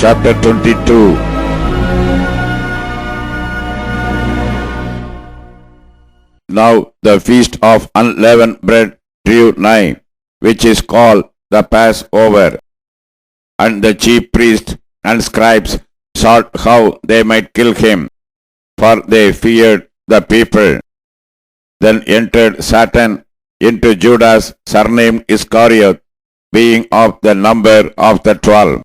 chapter 22. Now the feast of unleavened bread drew nigh, which is called the Passover. And the chief priests and scribes sought how they might kill him, for they feared the people. Then entered Satan into Judas, surnamed Iscariot, being of the number of the 12.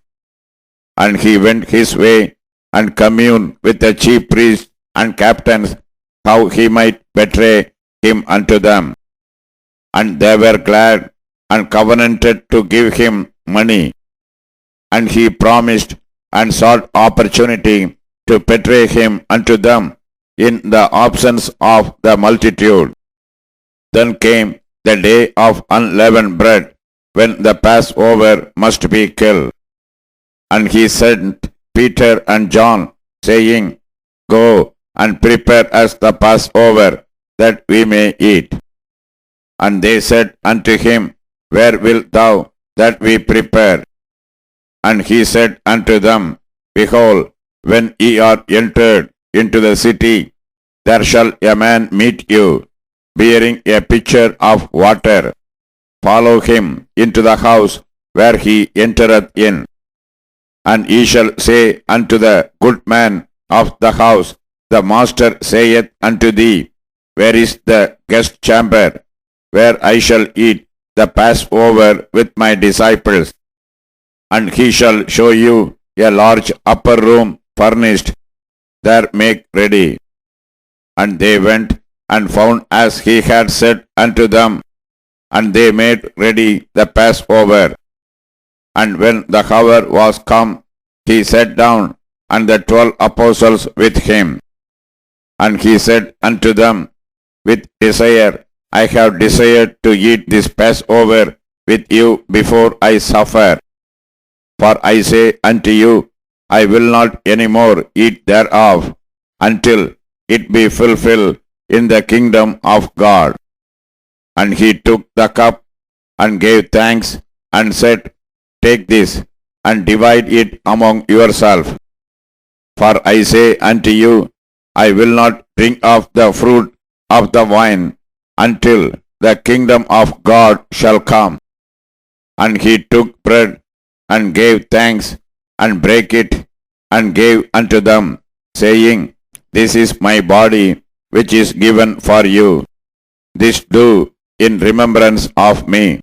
And he went his way and communed with the chief priests and captains how he might betray him unto them. And they were glad and covenanted to give him money. And he promised and sought opportunity to betray him unto them in the absence of the multitude. Then came the day of unleavened bread, when the Passover must be killed. And he sent Peter and John, saying, Go and prepare us the Passover, that we may eat. And they said unto him, Where wilt thou that we prepare? And he said unto them, Behold, when ye are entered into the city, there shall a man meet you, bearing a pitcher of water. Follow him into the house where he entereth in. And ye shall say unto the good man of the house, The master saith unto thee, Where is the guest chamber, where I shall eat the Passover with my disciples? And he shall show you a large upper room furnished, there make ready. And they went and found as he had said unto them, and they made ready the Passover. And when the hour was come, he sat down, and the 12 apostles with him. And he said unto them, With desire I have desired to eat this Passover with you before I suffer. For I say unto you, I will not any more eat thereof, until it be fulfilled in the kingdom of God. And he took the cup, and gave thanks, and said, Take this, and divide it among yourselves. For I say unto you, I will not drink of the fruit of the vine, until the kingdom of God shall come. And he took bread, and gave thanks, and brake it, and gave unto them, saying, This is my body, which is given for you. This do in remembrance of me.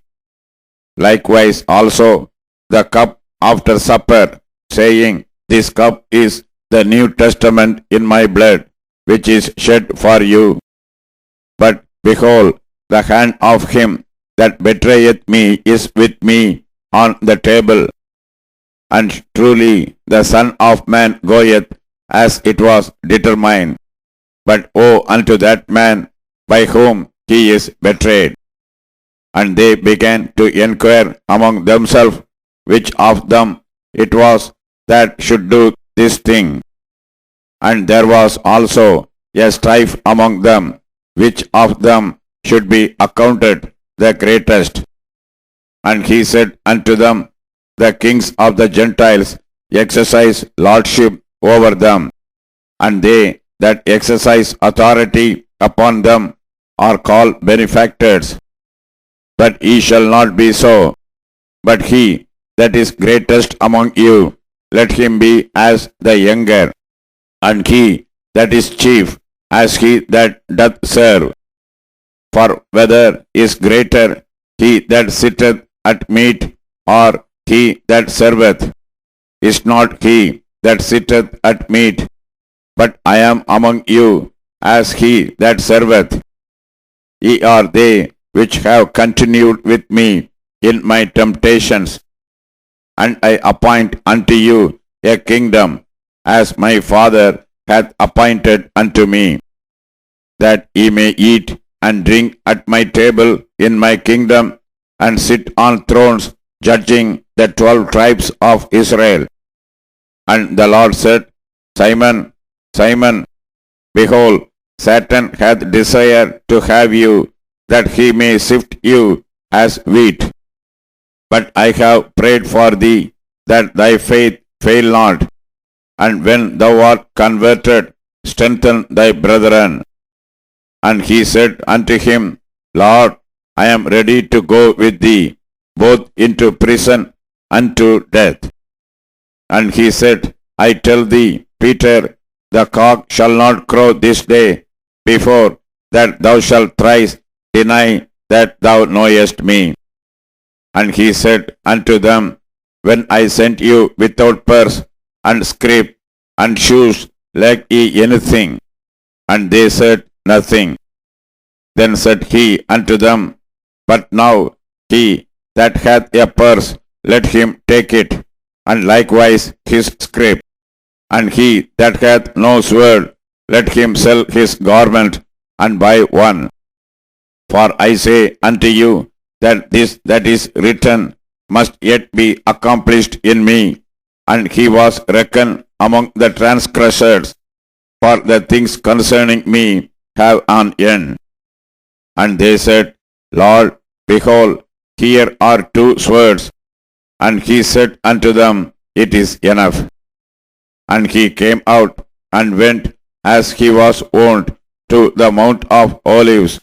Likewise also the cup after supper, saying, This cup is the New Testament in my blood, which is shed for you. But behold, the hand of him that betrayeth me is with me on the table. And truly the Son of Man goeth as it was determined. But woe unto that man by whom he is betrayed. And they began to inquire among themselves which of them it was that should do this thing. And there was also a strife among them, which of them should be accounted the greatest. And he said unto them, The kings of the Gentiles exercise lordship over them, and they that exercise authority upon them are called benefactors. But ye shall not be so. But he that is greatest among you, let him be as the younger, and he that is chief as he that doth serve. For whether is greater he that sitteth at meat, or he that serveth? Is not he that sitteth at meat? But I am among you as he that serveth. Ye are they which have continued with me in my temptations, and I appoint unto you a kingdom, as my Father hath appointed unto me, that ye may eat and drink at my table in my kingdom, and sit on thrones judging the 12 tribes of Israel. And the Lord said, Simon, Simon, behold, Satan hath desired to have you, that he may sift you as wheat. But I have prayed for thee, that thy faith fail not. And when thou art converted, strengthen thy brethren. And he said unto him, Lord, I am ready to go with thee, both into prison and to death. And he said, I tell thee, Peter, the cock shall not crow this day before that thou shalt thrice deny that thou knowest me. And he said unto them, When I sent you without purse and scrip and shoes, lacked ye anything? And they said, Nothing. Then said he unto them, But now he that hath a purse, let him take it, and likewise his scrip. And he that hath no sword, let him sell his garment and buy one. For I say unto you, that this that is written must yet be accomplished in me. And he was reckoned among the transgressors, for the things concerning me have an end. And they said, Lord, behold, here are 2 swords. And he said unto them, It is enough. And he came out and went as he was wont to the Mount of Olives,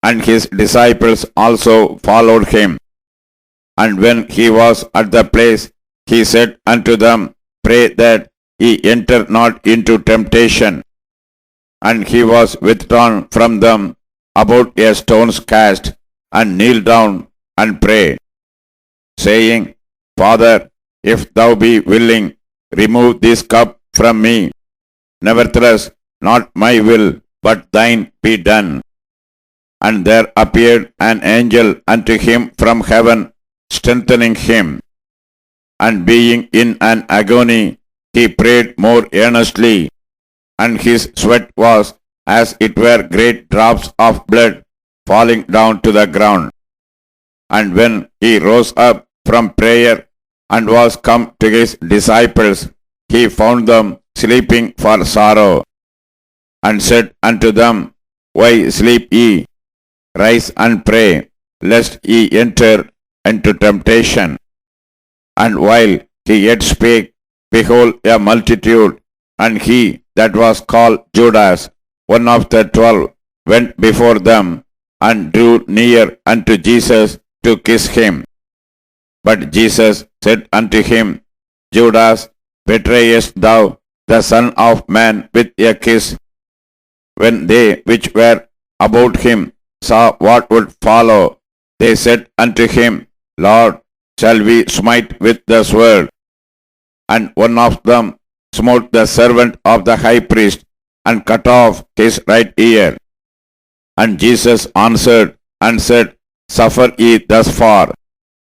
and his disciples also followed him. And when he was at the place, he said unto them, Pray that ye enter not into temptation. And he was withdrawn from them about a stone's cast, and kneeled down and prayed, saying, Father, if thou be willing, remove this cup from me. Nevertheless, not my will, but thine be done. And there appeared an angel unto him from heaven, strengthening him. And being in an agony, he prayed more earnestly, and his sweat was as it were great drops of blood falling down to the ground. And when he rose up from prayer and was come to his disciples, he found them sleeping for sorrow, and said unto them, Why sleep ye? Rise and pray, lest ye enter into temptation. And while he yet spake, behold, a multitude, and he that was called Judas, one of the 12, went before them, and drew near unto Jesus to kiss him. But Jesus said unto him, Judas, betrayest thou the Son of Man with a kiss? When they which were about him saw what would follow, they said unto him, Lord, shall we smite with the sword? And one of them smote the servant of the high priest, and cut off his right ear. And Jesus answered and said, Suffer ye thus far.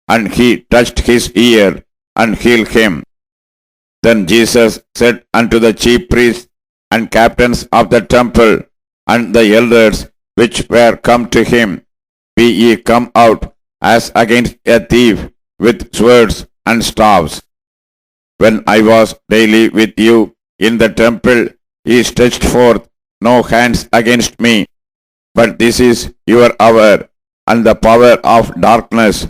And he touched his ear, and healed him. Then Jesus said unto the chief priests and captains of the temple, and the elders which were come to him, Be ye come out as against a thief with swords and staves. When I was daily with you in the temple, ye stretched forth no hands against me. But this is your hour, and the power of darkness.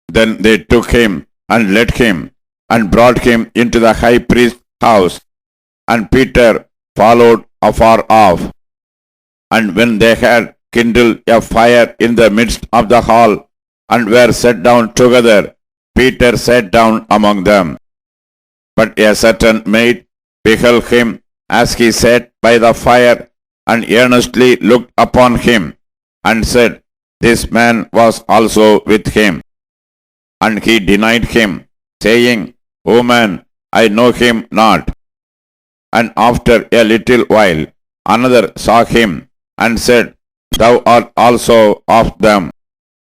Then they took him, and led him, and brought him into the high priest's house. And Peter followed afar off. And when they had kindled a fire in the midst of the hall, and were set down together, Peter sat down among them. But a certain maid beheld him as he sat by the fire, and earnestly looked upon him, and said, This man was also with him. And he denied him, saying, Woman, I know him not. And after a little while another saw him, and said, Thou art also of them.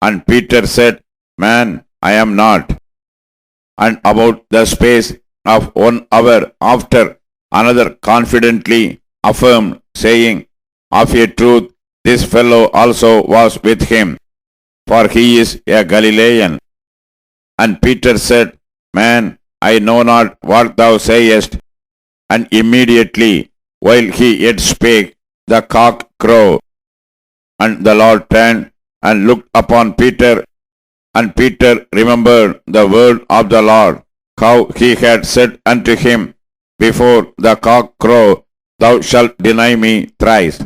And Peter said, Man, I am not. And about the space of 1 hour after, another confidently affirmed, saying, Of a truth, this fellow also was with him, for he is a Galilean. And Peter said, Man, I know not what thou sayest. And immediately, while he yet spake, the cock crowed. And the Lord turned and looked upon Peter, and Peter remembered the word of the Lord, how he had said unto him, Before the cock crow, thou shalt deny me thrice.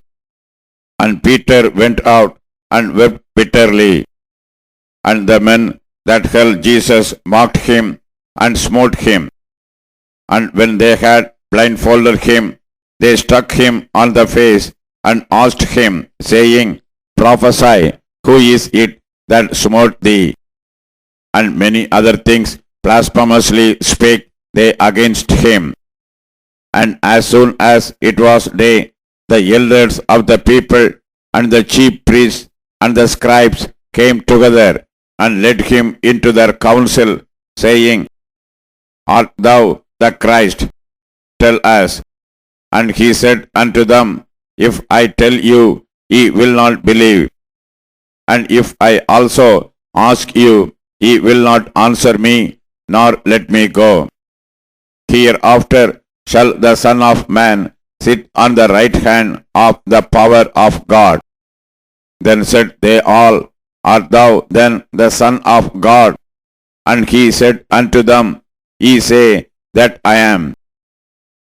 And Peter went out and wept bitterly. And the men that held Jesus mocked him and smote him. And when they had blindfolded him, they struck him on the face and asked him, saying, Prophesy, who is it that smote thee? And many other things blasphemously spake they against him. And as soon as it was day, the elders of the people and the chief priests and the scribes came together and led him into their council, saying, Art thou the Christ? Tell us. And he said unto them, If I tell you, ye will not believe. And if I also ask you, ye will not answer me, nor let me go. Hereafter shall the Son of Man sit on the right hand of the power of God. Then said they all, Art thou then the Son of God? And he said unto them, Ye say that I am.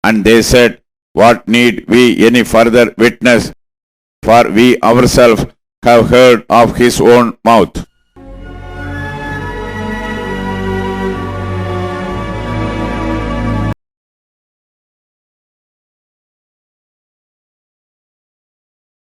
And they said, What need we any further witness? For we ourselves have heard of his own mouth.